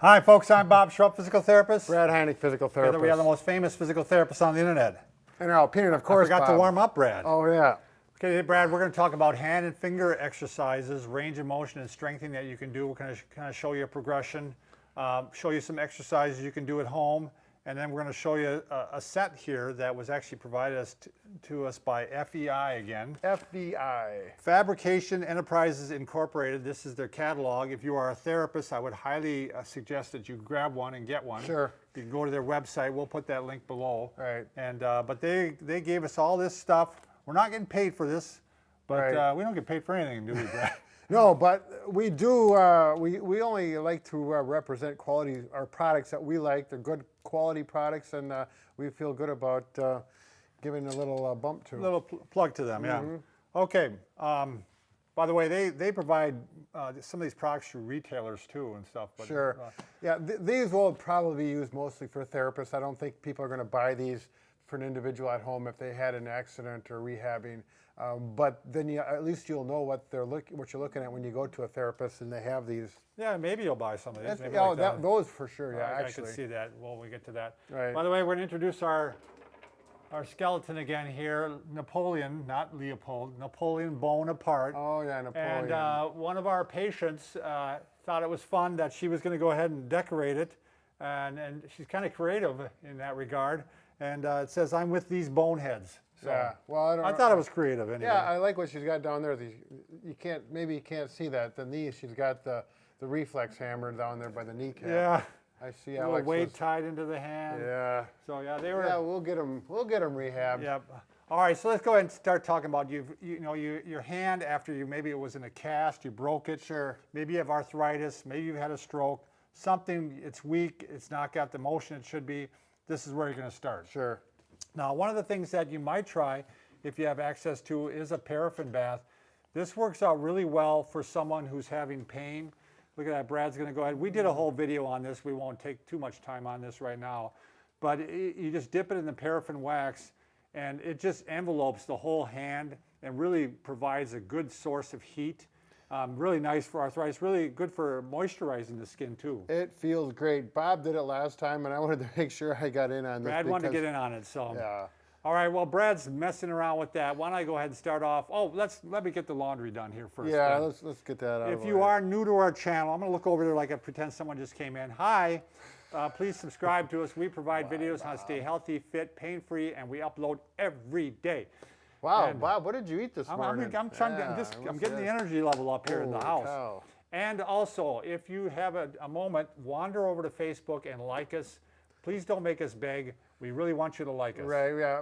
Hi, folks. I'm Bob Schrupp, physical therapist. Brad Heineck, physical Together therapist. we are the most famous physical therapists on the internet. In our opinion, of course, I forgot to warm up, Brad. Oh, yeah. Okay, Brad, we're going to talk about hand and finger exercises, range of motion and strengthening that you can do. We're going to kind of show you a progression, show you some exercises you can do at home, and then we're going to show you a set here that was actually provided to us by FEI again. FBI. Fabrication Enterprises Incorporated. This is their catalog. If you are a therapist, I would highly suggest that you grab one and get one. Sure. You can go to their website. We'll put that link below. Right. And but they gave us all this stuff. We're not getting paid for this, but Right. we don't get paid for anything, do we, Brad? No, but we do. We only like to represent quality, our products that we like. They're good quality products, and we feel good about giving a little bump to. A little plug to them, yeah. Okay. By the way, they provide some of these products to retailers too and stuff. But, Sure. Yeah, these will probably be used mostly for therapists. I don't think people are going to buy these for an individual at home if they had an accident or rehabbing. But then at least you'll know what you're looking at when you go to a therapist and they have these. Yeah, maybe you'll buy some of these. Maybe Yeah, like those for sure. Yeah, I actually. can see that when we get to that. Right. By the way, we're going to introduce our skeleton again here. Napoleon, not Leopold. Napoleon Bonaparte. Oh yeah, Napoleon. And one of our patients thought it was fun that she was going to go ahead and decorate it, and she's kind of creative in that regard. And it says, "I'm with these boneheads." So yeah. Well, I thought it was creative anyway. Yeah, I like what she's got down there. Maybe you can't see that. The knee, she's got the reflex hammer down there by the kneecap. Yeah. I see. A little weight tied into the hand. Yeah. So yeah, they were. Yeah, we'll get them rehabbed. Yep. All right, so let's go ahead and start talking about your hand after maybe it was in a cast, you broke it. Sure. Maybe you have arthritis. Maybe you've had a stroke. Something, it's weak. It's not got the motion it should be. This is where you're going to start. Sure. Now, one of the things that you might try, if you have access to, is a paraffin bath. This works out really well for someone who's having pain. Look at that, Brad's going to go ahead. We did a whole video on this. We won't take too much time on this right now. But you just dip it in the paraffin wax, and it just envelopes the whole hand and really provides a good source of heat. Really nice for arthritis, really good for moisturizing the skin too. It feels great. Bob did it last time, and I wanted to make sure I got in on this. Brad wanted to get in on it, so. Yeah. All right, well, Brad's messing around with that. Why don't I go ahead and start off? Oh, let me get the laundry done here first. Yeah, Brad. let's get that out of If the you way. are new to our channel, I'm going to look over there like I pretend someone just came in. Hi, please subscribe to us. We provide videos on how to stay healthy, fit, pain-free, and we upload every day. Wow, and Bob, what did you eat this morning? I'm getting the energy level up here in the house. Cow. And also, if you have a moment, wander over to Facebook and like us. Please don't make us beg. We really want you to like us. Right, yeah,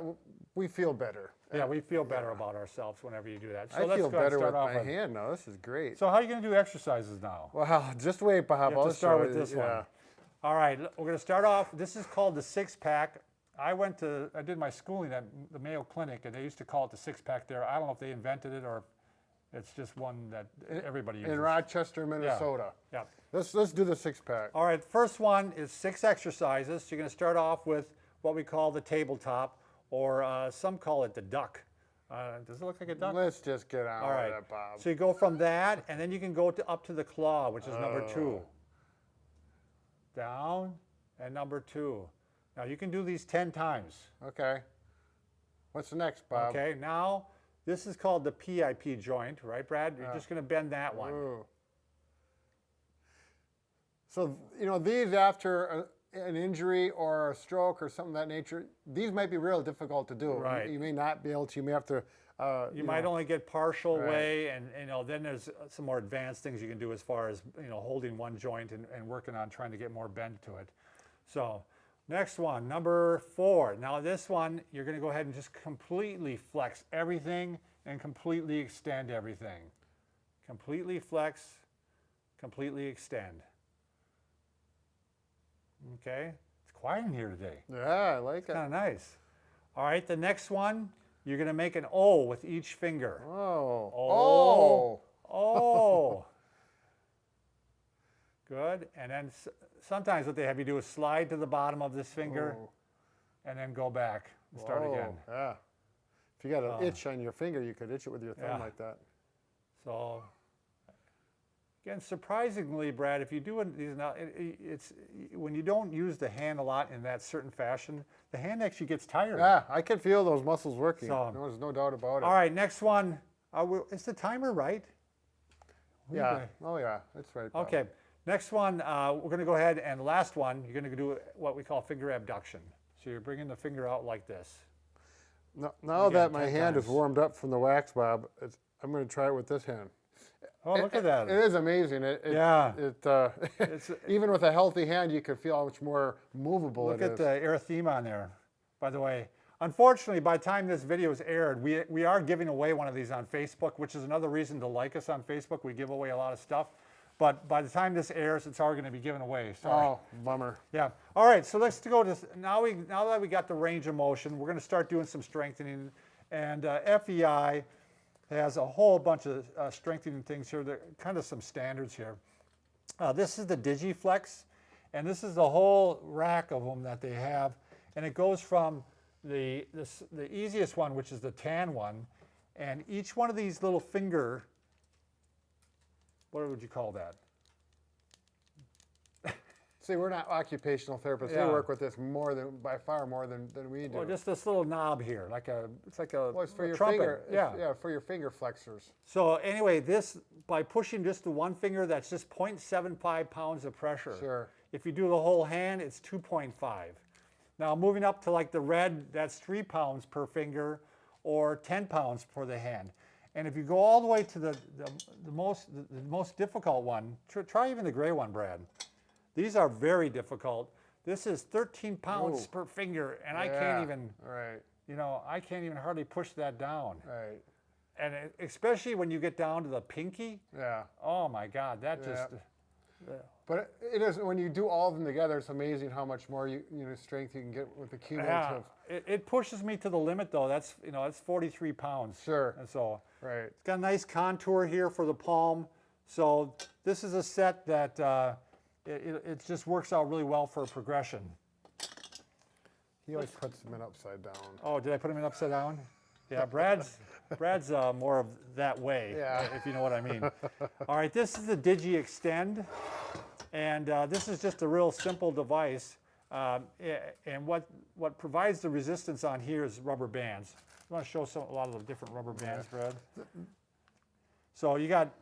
we feel better. Yeah, we feel better about ourselves whenever you do that. So I let's feel go ahead and better start with off my hand now. This is great. So how are you going to do exercises now? Well, just wait, Bob. You have to start with show you. this one. All right, we're going to start off. This is called the six-pack. I did my schooling at the Mayo Clinic, and they used to call it the six-pack there. I don't know if they invented it or it's just one that everybody uses. In Rochester, Minnesota. Yeah. Let's do the six-pack. All right, first one is 6 exercises. You're going to start off with what we call the tabletop, or some call it the duck. Does it look like a duck? Let's just get on All right. with it, Bob. So you go from that, and then you can go up to the claw, which is number 2. Down, and number 2. Now you can do these 10 times. Okay. What's next, Bob? Okay, now this is called the PIP joint, right, Brad? You're just going to bend that one. Ooh. So, these after an injury or a stroke or something of that nature, these might be real difficult to do. Right. You may not be able to. You may have to. You might only get partial Right. way, and then there's some more advanced things you can do as far as holding one joint and working on trying to get more bend to it. So next one, number 4. Now this one, you're going to go ahead and just completely flex everything and completely extend everything. Completely flex, completely extend. Okay, it's quiet in here today. Yeah, I like it. Kind of nice. All right, the next one, you're going to make an O with each finger. Oh. Oh. Oh. Good. And then sometimes what they have you do is slide to the bottom of this finger and then go back and start again. Yeah. If you got an itch on your finger, you could itch it with your thumb like that. So again, surprisingly, Brad, if you do these now, it's when you don't use the hand a lot in that certain fashion, the hand actually gets tired. Yeah, I can feel those muscles working. So- There's no doubt about it. All right, next one. Is the timer right? Yeah. Oh, yeah. That's right, Bob. Okay. Next one, we're going to go ahead, and the last one, you're going to do what we call finger abduction. So you're bringing the finger out like this. Now Again, that my 10 hand is times. warmed up from the wax, Bob, I'm going to try it with this hand. Oh, look at that. It is amazing. Yeah. It's even with a healthy hand, you can feel how much more movable Look it at is. the erythema on there, by the way. Unfortunately, by the time this video is aired, we are giving away one of these on Facebook, which is another reason to like us on Facebook. We give away a lot of stuff. But by the time this airs, it's already going to be given away. Sorry. Oh, bummer. Yeah. All right, so let's go to, now that we got the range of motion, we're going to start doing some strengthening. And FEI has a whole bunch of strengthening things here. There are kind of some standards here. This is the digiflex, and this is the whole rack of them that they have. And it goes from the easiest one, which is the tan one, and each one of these little finger, what would you call that? See, we're not occupational therapists. Yeah. We work with this by far more than we do. Well, just this little knob here, it's like a, Well, it's for a your trumpet. finger. Yeah. Yeah, for your finger flexors. So anyway, by pushing just the one finger, that's just 0.75 pounds of pressure. Sure. If you do the whole hand, it's 2.5. Now moving up to like the red, that's 3 pounds per finger, or 10 pounds for the hand. And if you go all the way to the most difficult one, try even the gray one, Brad. These are very difficult. This is 13 pounds per finger, and I can't even, Right. I can't even hardly push that down. Right. And especially when you get down to the pinky, Yeah. oh my God, that just, But it is when you do all of them together. It's amazing how much more strength you can get with the cumulative. it pushes me to the limit though. That's, it's 43 pounds. Sure. And so Right. it's got a nice contour here for the palm. So this is a set that it just works out really well for a progression. He always puts them in upside down. Oh, did I put him in upside down? Yeah, Brad's more of that way, Yeah. if you know what I mean. All right, this is the Digi Extend, and this is just a real simple device. And what provides the resistance on here is rubber bands. I want to show a lot of the different rubber bands, Brad. So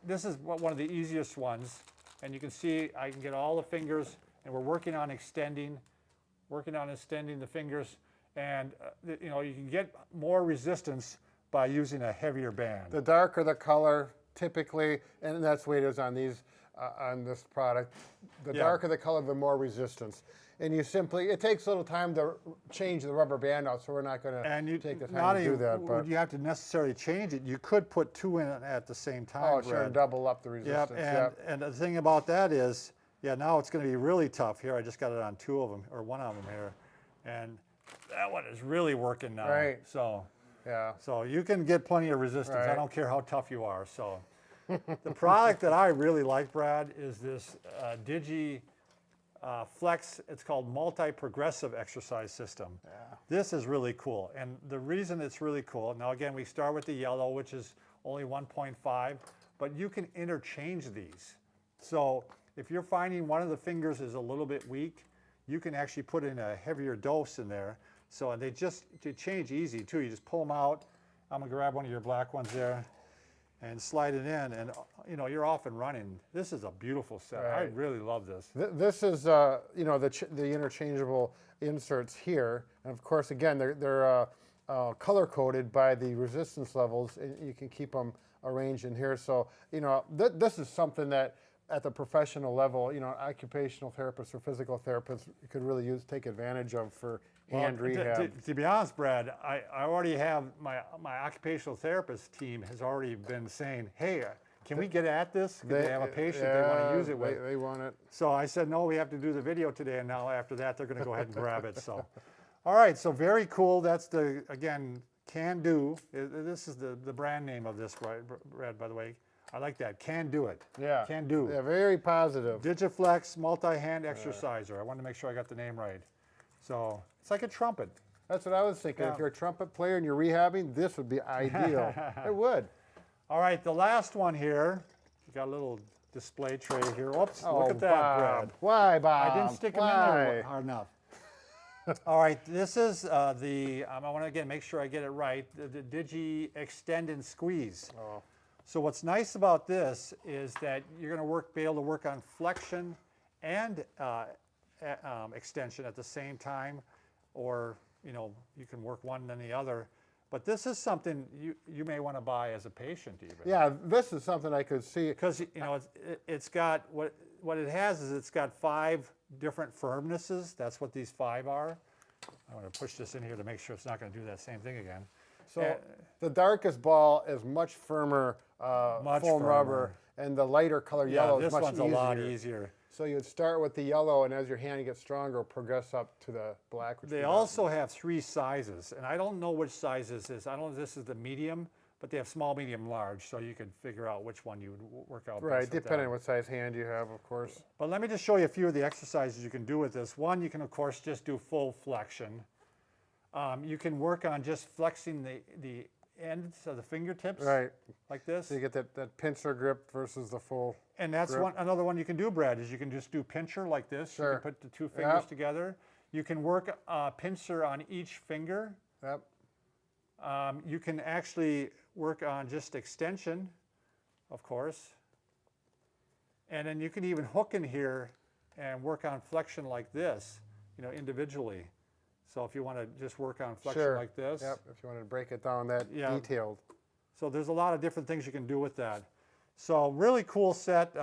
this is one of the easiest ones, and you can see I can get all the fingers, and we're working on extending the fingers, and you can get more resistance by using a heavier band. The darker the color, typically, and that's the way it is on these on this product. The darker the color, the more resistance. And it takes a little time to change the rubber band out, so we're not going to take the time to do that. But you have to necessarily change it. You could put two in at the same time. oh, sure, Brad. double up the resistance. And the thing about that is, now it's going to be really tough. Here, I just got it on two of them, or one of them here. And that one is really working now. Right. So Yeah. you can get plenty of resistance. I Right. don't care how tough you are. So the product that I really like, Brad, is this Digi Flex. It's called Multi-Progressive Exercise System. Yeah. This is really cool. And the reason it's really cool, now again, we start with the yellow, which is only 1.5, but you can interchange these. So if you're finding one of the fingers is a little bit weak, you can actually put in a heavier dose in there. So they change easy too. You just pull them out. I'm gonna grab one of your black ones there and slide it in, and you're off and running. This is a beautiful set. I Right. really love this. This is the interchangeable inserts here, and of course, again, they're color coded by the resistance levels, and you can keep them arranged in here. So this is something that at the professional level, occupational therapists or physical therapists could really take advantage of for hand rehab. To be honest, Brad, I already have my occupational therapist team has already been saying, hey, can we get at this? Because they have a patient they want to use it with. They want it. So I said, no, we have to do the video today, and now after that, they're going to go ahead and grab it. So, all right, so very cool. That's again, Can Do. This is the brand name of this, Brad, by the way. I like that. Can Do it. Yeah. Can Do. Yeah, very positive. Digiflex multi-hand exerciser. I wanted to make sure I got the name right. So it's like a trumpet. That's what I was thinking. Yeah. If you're a trumpet player and you're rehabbing, this would be ideal. It would. All right, the last one here. You got a little display tray here. Oops, Oh, look at that, Bob. Brad. Why, Bob? I didn't stick them in there hard enough. All right, this is I want to again make sure I get it right, the Digi extend and squeeze. Oh. So what's nice about this is that you're going to be able to work on flexion and extension at the same time, or you can work one then the other. But this is something you may want to buy as a patient even. Yeah, this is something I could see. Because it's got what it has is it's got 5 different firmnesses. That's what these 5 are. I'm going to push this in here to make sure it's not going to do that same thing again. So the darkest ball is much firmer Much foam firmer. rubber, and the lighter color Yeah, yellow is this much one's easier. a lot easier. So you'd start with the yellow, and as your hand gets stronger, progress up to the black. Which They also have 3 sizes, and I don't know which size this is. I don't know if this is the medium, but they have small, medium, large, so you can figure out which one you would work out best right, with depending that. on what size hand you have, of course. But let me just show you a few of the exercises you can do with this. One, you can of course just do full flexion. You can work on just flexing the ends of the fingertips, Right. like this. So you get that pincer grip versus the full. And that's grip. another one you can do, Brad, is you can just do pincher like this. You Sure. can put the 2 fingers Yep. together. You can work pincer on each finger. Yep. You can actually work on just extension, of course. And then you can even hook in here and work on flexion like this, individually. So if you want to just work on flexion Sure. like this. Yep. If you want to break it down that Yeah. detailed. So there's a lot of different things you can do with that. So really cool set.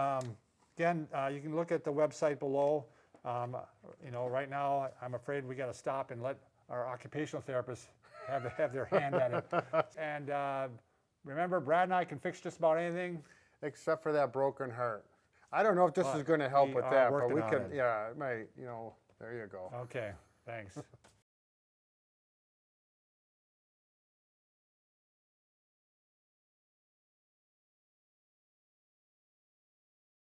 Again, you can look at the website below. Right now I'm afraid we got to stop and let our occupational therapists have their hand at it. And remember, Brad and I can fix just about anything. Except for that broken heart. I don't know if this But is going to help we with are that, but working we on can. it. Yeah, it might. There you go. Okay, thanks.